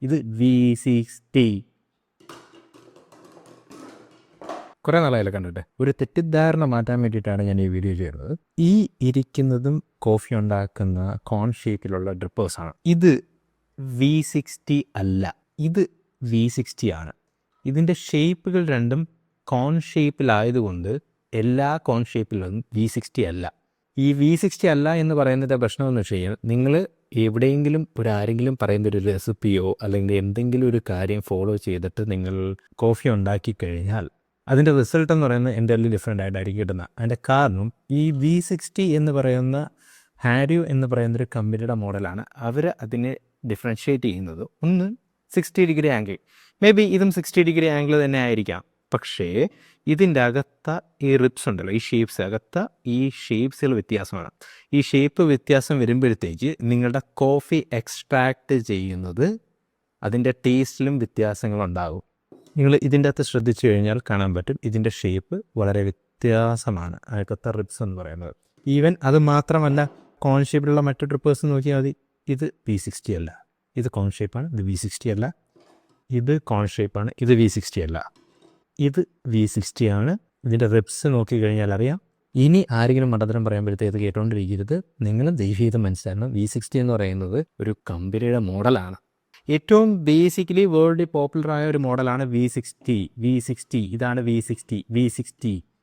ഇത് V60. കുറേ നാളായാലും കണ്ടിട്ട് ഒരു തെറ്റിദ്ധാരണ മാറ്റാൻ വേണ്ടിയിട്ടാണ് ഞാൻ ഈ വീഡിയോ ചെയ്യുന്നത്. ഈ ഇരിക്കുന്നതും കോഫി ഉണ്ടാക്കുന്ന കോൺ ഷേപ്പിലുള്ള ഡ്രിപ്പേഴ്സാണ്. ഇത് V60 അല്ല, ഇത് V60 ആണ്. ഇതിൻ്റെ ഷേപ്പുകൾ രണ്ടും കോൺ ഷേപ്പിലായതുകൊണ്ട് എല്ലാ കോൺ ഷേപ്പിലും V60 അല്ല. ഈ V60 അല്ല എന്ന് പറയുന്നത് പ്രശ്നമെന്ന് വെച്ച് കഴിഞ്ഞാൽ, നിങ്ങൾ എവിടെയെങ്കിലും ആരെങ്കിലും പറയുന്ന ഒരു റെസിപ്പിയോ അല്ലെങ്കിൽ എന്തെങ്കിലും ഒരു കാര്യം ഫോളോ ചെയ്തിട്ട് നിങ്ങൾ കോഫി ഉണ്ടാക്കി കഴിഞ്ഞാൽ അതിൻ്റെ റിസൾട്ട് എന്ന് പറയുന്നത് എൻ്റയർലി ഡിഫറെൻ്റ് ആയിട്ടായിരിക്കും കിട്ടുന്നത്. അതിൻ്റെ കാരണം ഈ V60 എന്ന് പറയുന്ന ഹാരിയോ എന്ന് പറയുന്നൊരു കമ്പനിയുടെ മോഡലാണ്. അവർ അതിനെ ഡിഫറൻഷ്യേറ്റ് ചെയ്യുന്നത് ഒന്ന് 60 ഡിഗ്രി ആംഗിൾ, മേ ബി ഇതും 60 ഡിഗ്രി ആംഗിൾ തന്നെ ആയിരിക്കാം. പക്ഷേ ഇതിൻ്റെ അകത്ത ഈ റിപ്സ് ഉണ്ടല്ലോ, ഈ ഷേപ്സ് അകത്ത ഈ ഷേപ്സിൽ വ്യത്യാസമാണ്. ഈ ഷേപ്പ് വ്യത്യാസം വരുമ്പോഴത്തേക്ക് നിങ്ങളുടെ കോഫി എക്സ്ട്രാക്റ്റ് ചെയ്യുന്നത് അതിൻ്റെ ടേസ്റ്റിലും വ്യത്യാസങ്ങളുണ്ടാകും. നിങ്ങൾ ഇതിൻ്റെ അകത്ത് ശ്രദ്ധിച്ചു കഴിഞ്ഞാൽ കാണാൻ പറ്റും, ഇതിൻ്റെ ഷേപ്പ് വളരെ വ്യത്യാസമാണ് അകത്തെ റിപ്സ് എന്ന് പറയുന്നത്. ഈവൻ അത് മാത്രമല്ല, കോൺ ഷേപ്പിലുള്ള മറ്റു ഡ്രിപ്പേഴ്സ് നോക്കിയാൽ മതി, ഇത് V60 അല്ല, ഇത് കോൺ ഷേപ്പാണ്, ഇത് V60 അല്ല. ഇത് കോൺ ഷേപ്പാണ്, ഇത് V60 അല്ല. ഇത് V60 ആണ്. ഇതിൻ്റെ റിപ്സ് നോക്കിക്കഴിഞ്ഞാൽ അറിയാം. ഇനി ആരെങ്കിലും മണ്ടത്തരം പറയുമ്പോഴത്തേക്ക് കേട്ടുകൊണ്ടിരിക്കരുത്. നിങ്ങൾ ദയവീതം മനസ്സിലാക്കണം, V60 എന്ന് പറയുന്നത് ഒരു കമ്പനിയുടെ മോഡലാണ്. ഏറ്റവും ബേസിക്കലി വേൾഡിൽ പോപ്പുലറായ ഒരു മോഡലാണ് V60. ഇതാണ് V60.